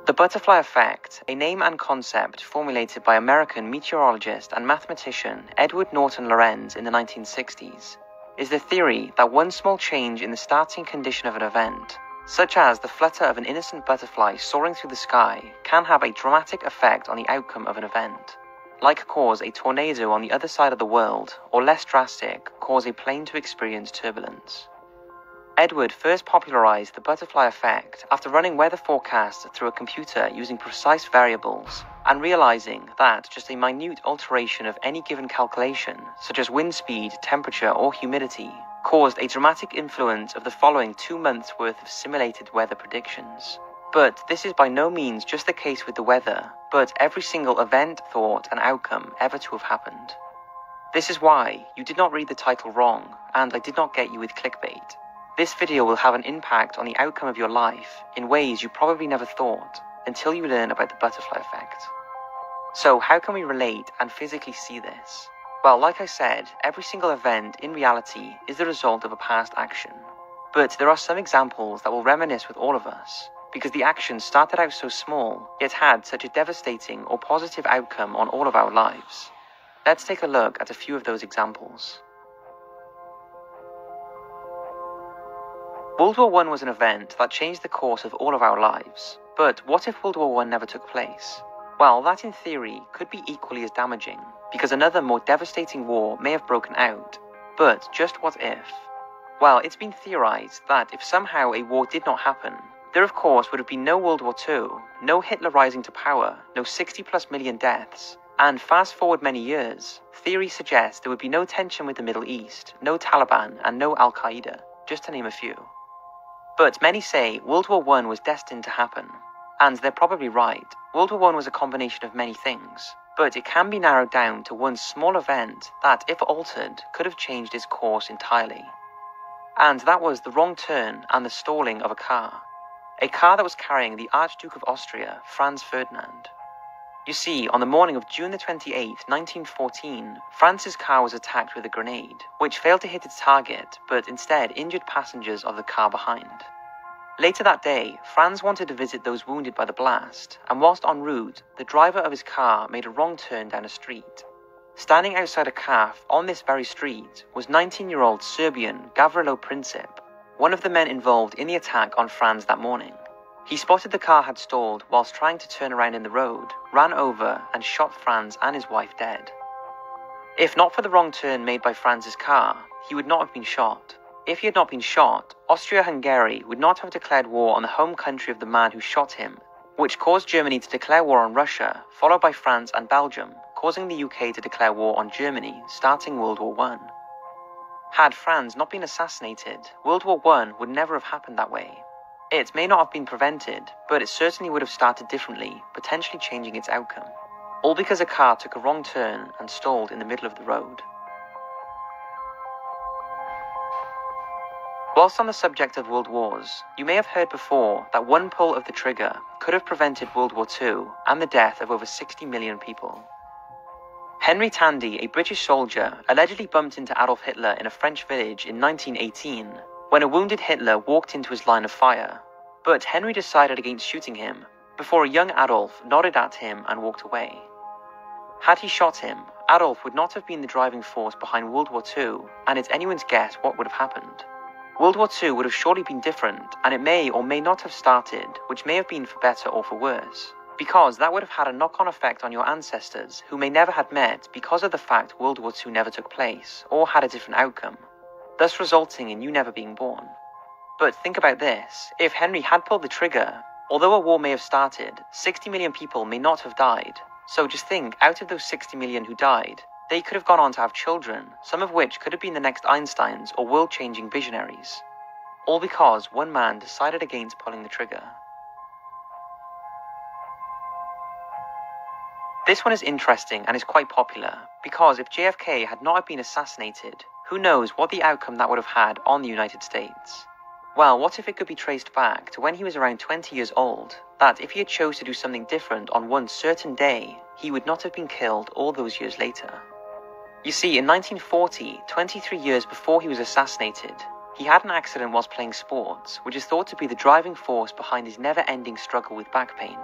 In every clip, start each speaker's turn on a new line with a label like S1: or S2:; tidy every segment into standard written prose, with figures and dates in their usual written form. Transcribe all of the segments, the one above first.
S1: The butterfly effect, a name and concept formulated by American meteorologist and mathematician Edward Norton Lorenz in the 1960s, is the theory that one small change in the starting condition of an event, such as the flutter of an innocent butterfly soaring through the sky, can have a dramatic effect on the outcome of an event, like cause a tornado on the other side of the world, or less drastic, cause a plane to experience turbulence. Edward first popularized the butterfly effect after running weather forecasts through a computer using precise variables, and realizing that just a minute alteration of any given calculation, such as wind speed, temperature, or humidity, caused a dramatic influence of the following 2 months' worth of simulated weather predictions. But this is by no means just the case with the weather, but every single event, thought, and outcome ever to have happened. This is why you did not read the title wrong, and I did not get you with clickbait. This video will have an impact on the outcome of your life in ways you probably never thought until you learn about the butterfly effect. So how can we relate and physically see this? Well, like I said, every single event in reality is the result of a past action. But there are some examples that will reminisce with all of us, because the action started out so small, yet had such a devastating or positive outcome on all of our lives. Let's take a look at a few of those examples. World War I was an event that changed the course of all of our lives. But what if World War I never took place? Well, that in theory could be equally as damaging, because another more devastating war may have broken out. But just what if? Well, it's been theorized that if somehow a war did not happen, there of course would have been no World War II, no Hitler rising to power, no 60+ million deaths, and fast forward many years, theory suggests there would be no tension with the Middle East, no Taliban, and no Al-Qaeda, just to name a few. But many say World War I was destined to happen. And they're probably right. World War I was a combination of many things, but it can be narrowed down to one small event that, if altered, could have changed its course entirely. And that was the wrong turn and the stalling of a car. A car that was carrying the Archduke of Austria, Franz Ferdinand. You see, on the morning of June the 28th, 1914, Franz's car was attacked with a grenade, which failed to hit its target, but instead injured passengers of the car behind. Later that day, Franz wanted to visit those wounded by the blast, and whilst en route, the driver of his car made a wrong turn down a street. Standing outside a cafe on this very street was 19-year-old Serbian Gavrilo Princip, one of the men involved in the attack on Franz that morning. He spotted the car had stalled whilst trying to turn around in the road, ran over and shot Franz and his wife dead. If not for the wrong turn made by Franz's car, he would not have been shot. If he had not been shot, Austria-Hungary would not have declared war on the home country of the man who shot him, which caused Germany to declare war on Russia, followed by France and Belgium, causing the UK to declare war on Germany, starting World War I. Had Franz not been assassinated, World War I would never have happened that way. It may not have been prevented, but it certainly would have started differently, potentially changing its outcome. All because a car took a wrong turn and stalled in the middle of the road. Whilst on the subject of world wars, you may have heard before that one pull of the trigger could have prevented World War II and the death of over 60 million people. Henry Tandy, a British soldier, allegedly bumped into Adolf Hitler in a French village in 1918 when a wounded Hitler walked into his line of fire. But Henry decided against shooting him before a young Adolf nodded at him and walked away. Had he shot him, Adolf would not have been the driving force behind World War II, and it's anyone's guess what would have happened. World War II would have surely been different, and it may or may not have started, which may have been for better or for worse, because that would have had a knock-on effect on your ancestors, who may never have met because of the fact World War II never took place, or had a different outcome, thus resulting in you never being born. But think about this, if Henry had pulled the trigger, although a war may have started, 60 million people may not have died. So just think, out of those 60 million who died, they could have gone on to have children, some of which could have been the next Einsteins or world-changing visionaries. All because one man decided against pulling the trigger. This one is interesting and is quite popular, because if JFK had not been assassinated, who knows what the outcome that would have had on the United States. Well, what if it could be traced back to when he was around 20 years old, that if he had chose to do something different on one certain day, he would not have been killed all those years later. You see, in 1940, 23 years before he was assassinated, he had an accident whilst playing sports, which is thought to be the driving force behind his never-ending struggle with back pain.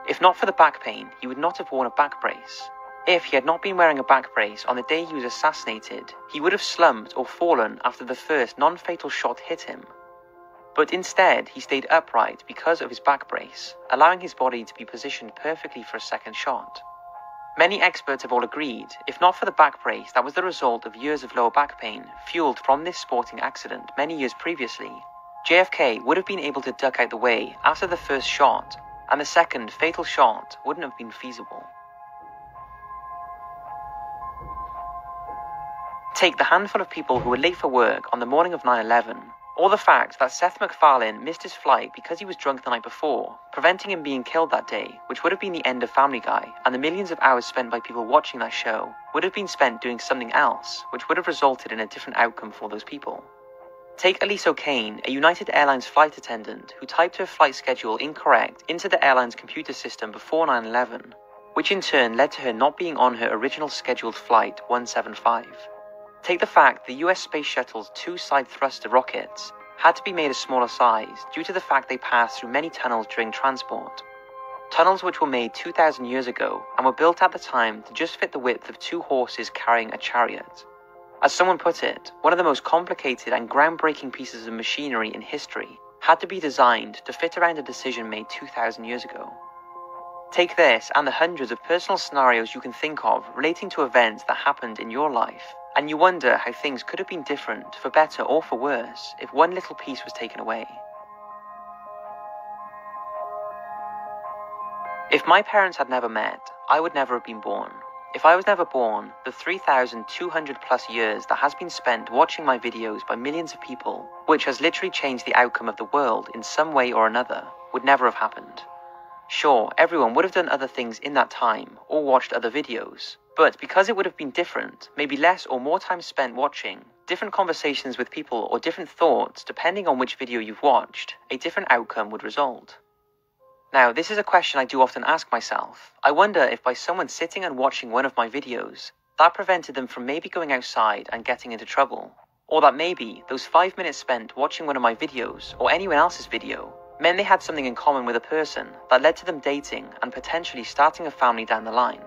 S1: If not for the back pain, he would not have worn a back brace. If he had not been wearing a back brace on the day he was assassinated, he would have slumped or fallen after the first non-fatal shot hit him. But instead, he stayed upright because of his back brace, allowing his body to be positioned perfectly for a second shot. Many experts have all agreed, if not for the back brace that was the result of years of lower back pain fueled from this sporting accident many years previously, JFK would have been able to duck out the way after the first shot, and the second fatal shot wouldn't have been feasible. Take the handful of people who were late for work on the morning of 9/11, or the fact that Seth MacFarlane missed his flight because he was drunk the night before, preventing him being killed that day, which would have been the end of Family Guy, and the millions of hours spent by people watching that show would have been spent doing something else, which would have resulted in a different outcome for those people. Take Elise O'Kane, a United Airlines flight attendant who typed her flight schedule incorrect into the airline's computer system before 9/11, which in turn led to her not being on her original scheduled flight 175. Take the fact the US Space Shuttle's two side thruster rockets had to be made a smaller size due to the fact they passed through many tunnels during transport. Tunnels which were made 2,000 years ago and were built at the time to just fit the width of two horses carrying a chariot. As someone put it, one of the most complicated and groundbreaking pieces of machinery in history had to be designed to fit around a decision made 2,000 years ago. Take this and the hundreds of personal scenarios you can think of relating to events that happened in your life, and you wonder how things could have been different, for better or for worse, if one little piece was taken away. If my parents had never met, I would never have been born. If I was never born, the 3,200 plus years that has been spent watching my videos by millions of people, which has literally changed the outcome of the world in some way or another, would never have happened. Sure, everyone would have done other things in that time, or watched other videos, but because it would have been different, maybe less or more time spent watching, different conversations with people or different thoughts depending on which video you've watched, a different outcome would result. Now, this is a question I do often ask myself. I wonder if by someone sitting and watching one of my videos, that prevented them from maybe going outside and getting into trouble, or that maybe those 5 minutes spent watching one of my videos or anyone else's video meant they had something in common with a person that led to them dating and potentially starting a family down the line.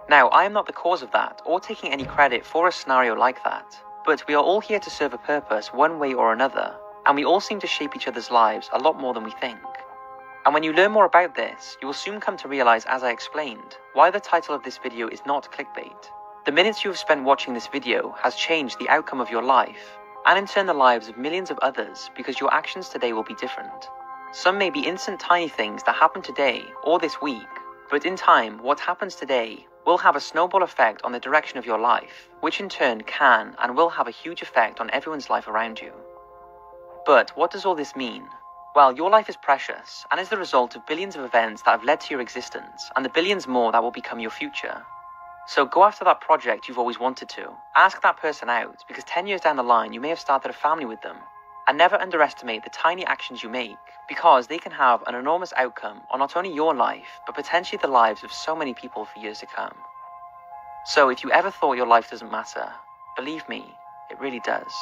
S1: Now, I am not the cause of that or taking any credit for a scenario like that, but we are all here to serve a purpose one way or another, and we all seem to shape each other's lives a lot more than we think. And when you learn more about this, you will soon come to realize, as I explained, why the title of this video is not clickbait. The minutes you have spent watching this video has changed the outcome of your life, and in turn the lives of millions of others, because your actions today will be different. Some may be instant tiny things that happen today or this week, but in time, what happens today will have a snowball effect on the direction of your life, which in turn can and will have a huge effect on everyone's life around you. But what does all this mean? Well, your life is precious and is the result of billions of events that have led to your existence and the billions more that will become your future. So go after that project you've always wanted to. Ask that person out, because 10 years down the line you may have started a family with them. And never underestimate the tiny actions you make, because they can have an enormous outcome on not only your life, but potentially the lives of so many people for years to come. So if you ever thought your life doesn't matter, believe me, it really does.